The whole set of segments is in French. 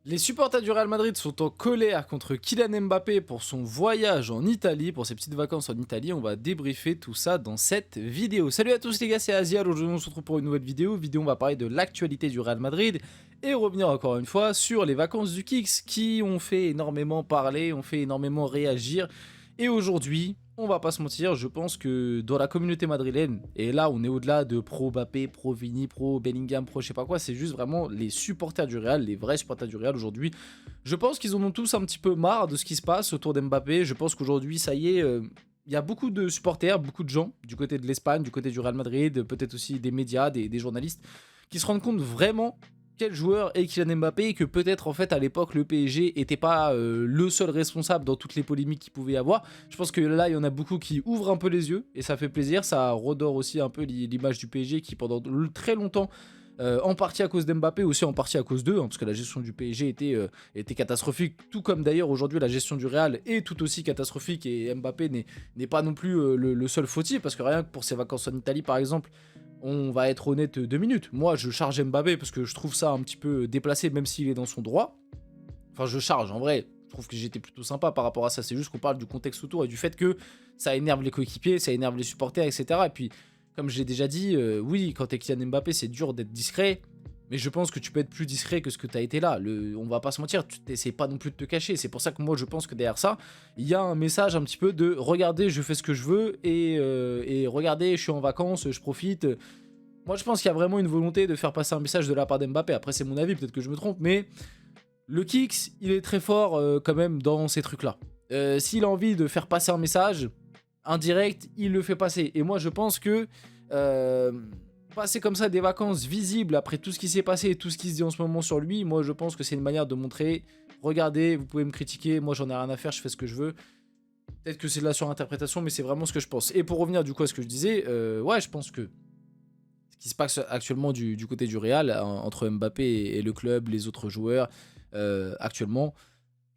Les supporters du Real Madrid sont en colère contre Kylian Mbappé pour son voyage en Italie, pour ses petites vacances en Italie. On va débriefer tout ça dans cette vidéo. Salut à tous les gars, c'est Azial. Aujourd'hui on se retrouve pour une nouvelle vidéo. On va parler de l'actualité du Real Madrid et revenir encore une fois sur les vacances du Kicks qui ont fait énormément parler, ont fait énormément réagir. Et aujourd'hui, on va pas se mentir, je pense que dans la communauté madrilène, et là on est au-delà de pro Mbappé, pro Vini, pro Bellingham, pro je sais pas quoi, c'est juste vraiment les supporters du Real, les vrais supporters du Real aujourd'hui. Je pense qu'ils en ont tous un petit peu marre de ce qui se passe autour d'Mbappé. Je pense qu'aujourd'hui, ça y est, il y a beaucoup de supporters, beaucoup de gens du côté de l'Espagne, du côté du Real Madrid, peut-être aussi des médias, des journalistes, qui se rendent compte vraiment quel joueur est Kylian Mbappé et que peut-être en fait à l'époque le PSG était pas le seul responsable dans toutes les polémiques qu'il pouvait y avoir. Je pense que là il y en a beaucoup qui ouvrent un peu les yeux et ça fait plaisir, ça redore aussi un peu l'image du PSG qui pendant très longtemps en partie à cause d'Mbappé, aussi en partie à cause d'eux, hein, parce que la gestion du PSG était catastrophique, tout comme d'ailleurs aujourd'hui la gestion du Real est tout aussi catastrophique et Mbappé n'est pas non plus le seul fautif, parce que rien que pour ses vacances en Italie par exemple, on va être honnête 2 minutes. Moi, je charge Mbappé parce que je trouve ça un petit peu déplacé, même s'il est dans son droit. Enfin, je charge, en vrai. Je trouve que j'étais plutôt sympa par rapport à ça. C'est juste qu'on parle du contexte autour et du fait que ça énerve les coéquipiers, ça énerve les supporters, etc. Et puis, comme je l'ai déjà dit, oui, quand t'es Kylian Mbappé, c'est dur d'être discret. Mais je pense que tu peux être plus discret que ce que t'as été là. On va pas se mentir, tu t'essaies pas non plus de te cacher. C'est pour ça que moi, je pense que derrière ça, il y a un message un petit peu de regardez, je fais ce que je veux et regardez, je suis en vacances, je profite. Moi, je pense qu'il y a vraiment une volonté de faire passer un message de la part d'Mbappé. Après, c'est mon avis, peut-être que je me trompe, mais le Kicks, il est très fort quand même dans ces trucs-là. S'il a envie de faire passer un message indirect, il le fait passer. Et moi, je pense que passer comme ça des vacances visibles après tout ce qui s'est passé et tout ce qui se dit en ce moment sur lui, moi, je pense que c'est une manière de montrer, regardez, vous pouvez me critiquer, moi, j'en ai rien à faire, je fais ce que je veux. Peut-être que c'est de la surinterprétation, mais c'est vraiment ce que je pense. Et pour revenir du coup à ce que je disais, ouais, je pense que ce qui se passe actuellement du côté du Real, entre Mbappé et le club, les autres joueurs, actuellement,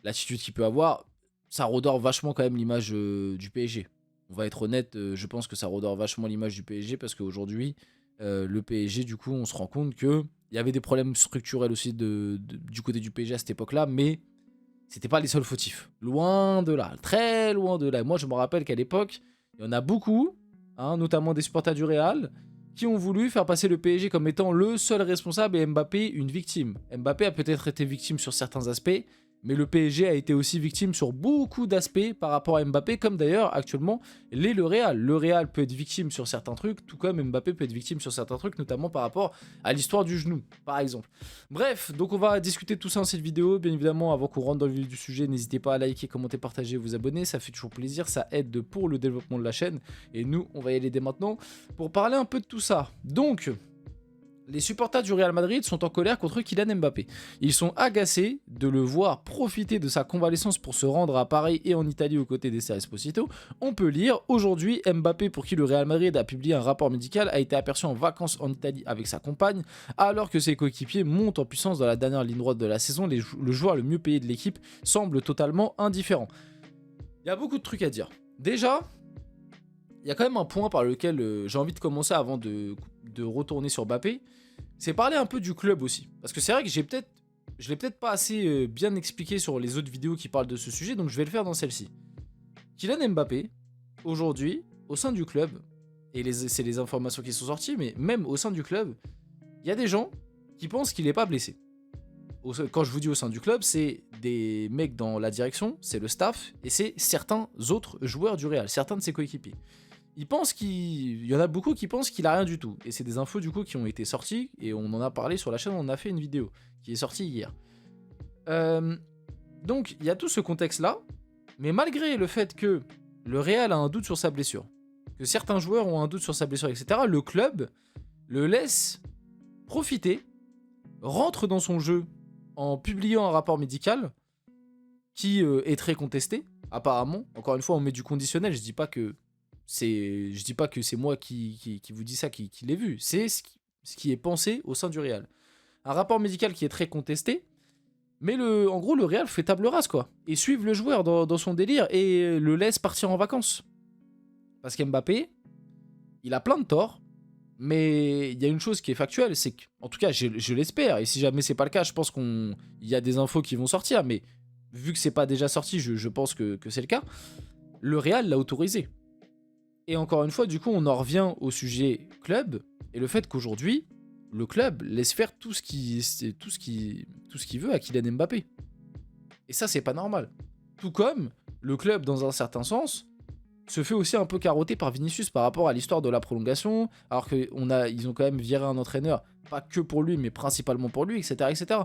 l'attitude qu'il peut avoir, ça redore vachement quand même l'image du PSG. On va être honnête, je pense que ça redore vachement l'image du PSG parce qu'aujourd'hui, le PSG, du coup, on se rend compte qu'il y avait des problèmes structurels aussi du côté du PSG à cette époque-là, mais c'était pas les seuls fautifs. Loin de là, très loin de là. Moi, je me rappelle qu'à l'époque, il y en a beaucoup, hein, notamment des supporters du Real, qui ont voulu faire passer le PSG comme étant le seul responsable et Mbappé une victime. Mbappé a peut-être été victime sur certains aspects, mais le PSG a été aussi victime sur beaucoup d'aspects par rapport à Mbappé, comme d'ailleurs actuellement l'est le Real. Le Real peut être victime sur certains trucs, tout comme Mbappé peut être victime sur certains trucs, notamment par rapport à l'histoire du genou, par exemple. Bref, donc on va discuter de tout ça dans cette vidéo. Bien évidemment, avant qu'on rentre dans le vif du sujet, n'hésitez pas à liker, commenter, partager, vous abonner, ça fait toujours plaisir, ça aide pour le développement de la chaîne. Et nous, on va y aller dès maintenant pour parler un peu de tout ça. Donc, les supporters du Real Madrid sont en colère contre Kylian Mbappé. Ils sont agacés de le voir profiter de sa convalescence pour se rendre à Paris et en Italie aux côtés d'Esther Esposito. On peut lire aujourd'hui Mbappé, pour qui le Real Madrid a publié un rapport médical, a été aperçu en vacances en Italie avec sa compagne, alors que ses coéquipiers montent en puissance dans la dernière ligne droite de la saison. Le joueur le mieux payé de l'équipe semble totalement indifférent. Il y a beaucoup de trucs à dire. Déjà, il y a quand même un point par lequel j'ai envie de commencer avant de retourner sur Mbappé, c'est parler un peu du club aussi. Parce que c'est vrai que je l'ai peut-être pas assez bien expliqué sur les autres vidéos qui parlent de ce sujet, donc je vais le faire dans celle-ci. Kylian Mbappé, aujourd'hui, au sein du club, et c'est les informations qui sont sorties, mais même au sein du club, il y a des gens qui pensent qu'il n'est pas blessé. Quand je vous dis au sein du club, c'est des mecs dans la direction, c'est le staff, et c'est certains autres joueurs du Real, certains de ses coéquipiers. Il y en a beaucoup qui pensent qu'il a rien du tout. Et c'est des infos du coup qui ont été sorties. Et on en a parlé sur la chaîne, on en a fait une vidéo qui est sortie hier. Donc il y a tout ce contexte là. Mais malgré le fait que le Real a un doute sur sa blessure, que certains joueurs ont un doute sur sa blessure, etc., le club le laisse profiter, rentre dans son jeu en publiant un rapport médical qui est très contesté, apparemment. Encore une fois, on met du conditionnel, je dis pas que c'est moi qui vous dis ça, qui l'ai vu. C'est ce qui est pensé au sein du Real. Un rapport médical qui est très contesté, mais en gros, le Real fait table rase, quoi. Et suivent le joueur dans son délire et le laisse partir en vacances. Parce qu'Mbappé, il a plein de torts, Mais il y a une chose qui est factuelle, c'est que, en tout cas, je l'espère, et si jamais c'est pas le cas, je pense qu'il y a des infos qui vont sortir, mais vu que c'est pas déjà sorti, je pense que c'est le cas, le Real l'a autorisé. Et encore une fois, du coup, on en revient au sujet club, et le fait qu'aujourd'hui, le club laisse faire tout ce qu'il veut à Kylian Mbappé. Et ça, c'est pas normal. Tout comme le club, dans un certain sens, se fait aussi un peu carotter par Vinicius par rapport à l'histoire de la prolongation, alors qu'ils ont quand même viré un entraîneur, pas que pour lui, mais principalement pour lui, etc. etc.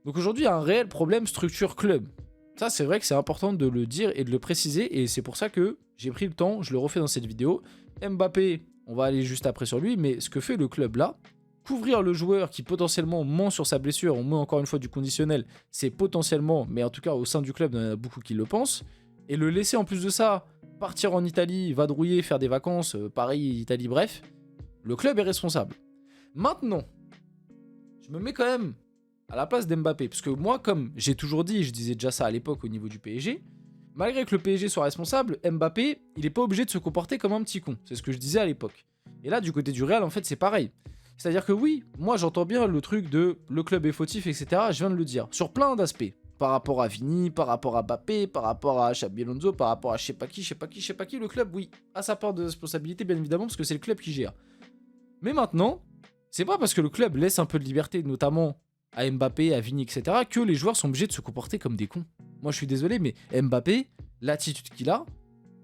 Donc aujourd'hui, il y a un réel problème structure club. Ça, c'est vrai que c'est important de le dire et de le préciser, et c'est pour ça que j'ai pris le temps, je le refais dans cette vidéo. Mbappé, on va aller juste après sur lui, mais ce que fait le club là, couvrir le joueur qui potentiellement ment sur sa blessure, on met encore une fois du conditionnel, c'est potentiellement, mais en tout cas au sein du club, il y en a beaucoup qui le pensent, et le laisser en plus de ça partir en Italie, vadrouiller, faire des vacances, Paris, Italie, bref, le club est responsable. Maintenant, je me mets quand même à la place d'Mbappé, parce que moi, comme j'ai toujours dit, je disais déjà ça à l'époque au niveau du PSG, malgré que le PSG soit responsable, Mbappé, il n'est pas obligé de se comporter comme un petit con, c'est ce que je disais à l'époque. Et là, du côté du Real, en fait, c'est pareil. C'est-à-dire que oui, moi j'entends bien le truc de le club est fautif, etc. Je viens de le dire, sur plein d'aspects. Par rapport à Vini, par rapport à Mbappé, par rapport à Xabi Alonso, par rapport à je sais pas qui, le club, oui, a sa part de responsabilité, bien évidemment, parce que c'est le club qui gère. Mais maintenant, c'est pas parce que le club laisse un peu de liberté, notamment à Mbappé, à Vini, etc., que les joueurs sont obligés de se comporter comme des cons. Moi, je suis désolé, mais Mbappé, l'attitude qu'il a,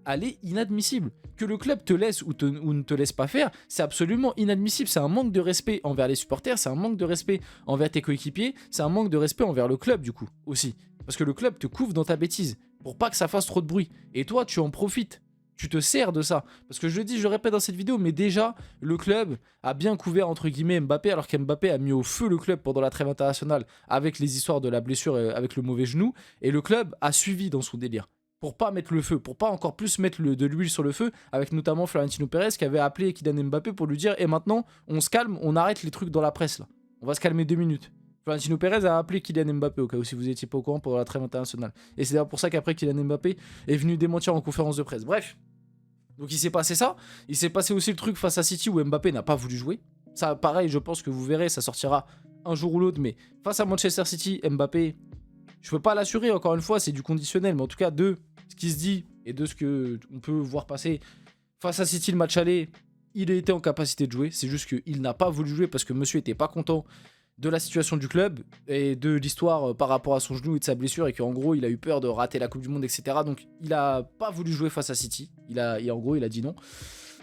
elle est inadmissible. Que le club te laisse ou ne te laisse pas faire, c'est absolument inadmissible. C'est un manque de respect envers les supporters, c'est un manque de respect envers tes coéquipiers, c'est un manque de respect envers le club du coup aussi. Parce que le club te couvre dans ta bêtise pour pas que ça fasse trop de bruit. Et toi, tu en profites. Tu te sers de ça. Parce que je le dis, je le répète dans cette vidéo, mais déjà, le club a bien couvert entre guillemets Mbappé, alors qu'Mbappé a mis au feu le club pendant la trêve internationale avec les histoires de la blessure avec le mauvais genou. Et le club a suivi dans son délire. Pour pas mettre le feu, pour pas encore plus mettre de l'huile sur le feu, avec notamment Florentino Pérez qui avait appelé Kylian Mbappé pour lui dire « Et maintenant, on se calme, on arrête les trucs dans la presse là. On va se calmer 2 minutes. » Florentino Pérez a appelé Kylian Mbappé au cas où si vous étiez pas au courant pendant la trêve internationale. Et c'est d'ailleurs pour ça qu'après Kylian Mbappé est venu démentir en conférence de presse. Bref, donc il s'est passé ça. Il s'est passé aussi le truc face à City où Mbappé n'a pas voulu jouer. Ça, pareil, je pense que vous verrez, ça sortira un jour ou l'autre. Mais face à Manchester City, Mbappé, je peux pas l'assurer, encore une fois, c'est du conditionnel. Mais en tout cas, de ce qui se dit et de ce qu'on peut voir passer face à City, le match aller, il a été en capacité de jouer. C'est juste qu'il n'a pas voulu jouer parce que monsieur était pas content de la situation du club et de l'histoire par rapport à son genou et de sa blessure, et qu'en gros il a eu peur de rater la Coupe du Monde, etc. Donc il a pas voulu jouer face à City, en gros il a dit non.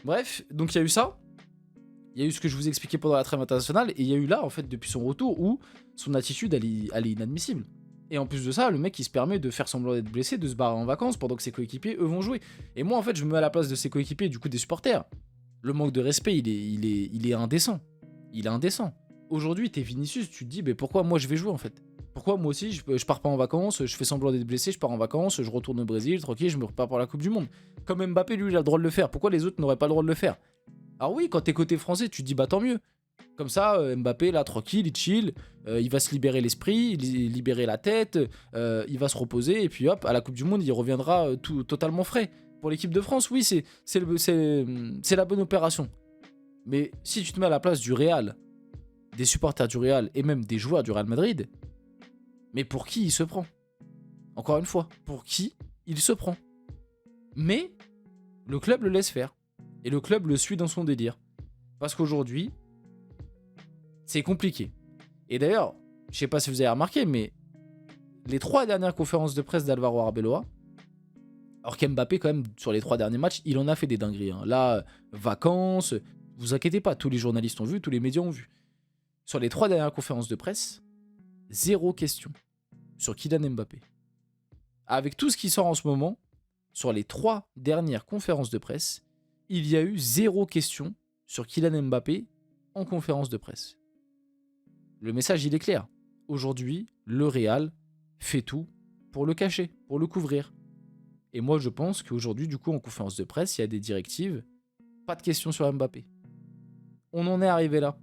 Bref, donc il y a eu ça, il y a eu ce que je vous ai expliqué pendant la trêve internationale, et il y a eu là en fait depuis son retour où son attitude elle est inadmissible. Et en plus de ça, le mec il se permet de faire semblant d'être blessé, de se barrer en vacances pendant que ses coéquipiers eux vont jouer. Et moi en fait je me mets à la place de ses coéquipiers, du coup des supporters. Le manque de respect il est indécent. Il est indécent. Aujourd'hui, t'es Vinicius, tu te dis, mais pourquoi moi je vais jouer en fait? Pourquoi moi aussi je pars pas en vacances, je fais semblant d'être blessé, je pars en vacances, je retourne au Brésil, tranquille, je me repars pour la Coupe du Monde. Comme Mbappé, lui, il a le droit de le faire. Pourquoi les autres n'auraient pas le droit de le faire? Alors oui, quand t'es côté français, tu te dis, bah tant mieux. Comme ça, Mbappé, là, tranquille, il chill, il va se libérer l'esprit, libérer la tête, il va se reposer, et puis hop, à la Coupe du Monde, il reviendra totalement frais. Pour l'équipe de France, oui, c'est la bonne opération. Mais si tu te mets à la place du Real, des supporters du Real et même des joueurs du Real Madrid, mais pour qui il se prend? Encore une fois, pour qui il se prend? Mais le club le laisse faire. Et le club le suit dans son délire. Parce qu'aujourd'hui, c'est compliqué. Et d'ailleurs, je sais pas si vous avez remarqué, mais les 3 dernières conférences de presse d'Alvaro Arbeloa, alors qu'Mbappé, quand même, sur les 3 derniers matchs, il en a fait des dingueries. Hein. Là, vacances, vous inquiétez pas, tous les journalistes ont vu, tous les médias ont vu. Sur les 3 dernières conférences de presse, 0 question sur Kylian Mbappé. Avec tout ce qui sort en ce moment, sur les 3 dernières conférences de presse, il y a eu 0 question sur Kylian Mbappé en conférence de presse. Le message, il est clair. Aujourd'hui, le Real fait tout pour le cacher, pour le couvrir. Et moi, je pense qu'aujourd'hui, du coup, en conférence de presse, il y a des directives. Pas de questions sur Mbappé. On en est arrivé là.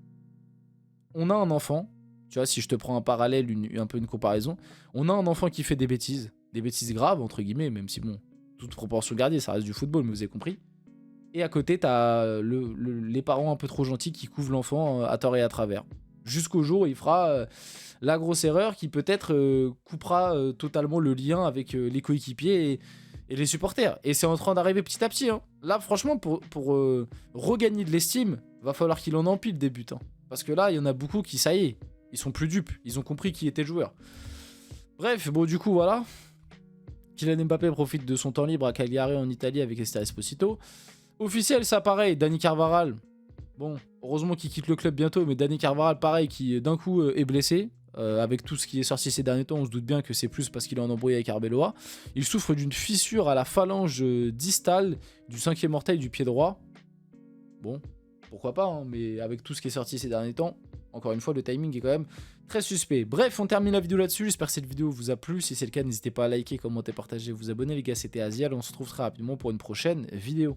On a un enfant, tu vois, si je te prends un parallèle, un peu une comparaison, on a un enfant qui fait des bêtises graves, entre guillemets, même si, bon, toute proportion gardée, ça reste du football, mais vous avez compris. Et à côté, t'as les parents un peu trop gentils qui couvrent l'enfant à tort et à travers. Jusqu'au jour où il fera la grosse erreur qui peut-être coupera totalement le lien avec les coéquipiers et les supporters. Et c'est en train d'arriver petit à petit. Hein. Là, franchement, pour regagner de l'estime, va falloir qu'il en empile des buts. Hein. Parce que là, il y en a beaucoup qui, ça y est, ils sont plus dupes. Ils ont compris qui était le joueur. Bref, bon, du coup, voilà. Kylian Mbappé profite de son temps libre à Cagliari en Italie avec Ester Esposito. Officiel, ça pareil, Dani Carvajal. Bon, heureusement qu'il quitte le club bientôt, mais Dani Carvajal, pareil, qui d'un coup est blessé. Avec tout ce qui est sorti ces derniers temps, on se doute bien que c'est plus parce qu'il est en embrouille avec Arbeloa. Il souffre d'une fissure à la phalange distale du 5e orteil du pied droit. Bon, pourquoi pas, hein, mais avec tout ce qui est sorti ces derniers temps, encore une fois, le timing est quand même très suspect. Bref, on termine la vidéo là-dessus. J'espère que cette vidéo vous a plu. Si c'est le cas, n'hésitez pas à liker, commenter, partager, vous abonner. Les gars, c'était Azial. On se retrouve très rapidement pour une prochaine vidéo.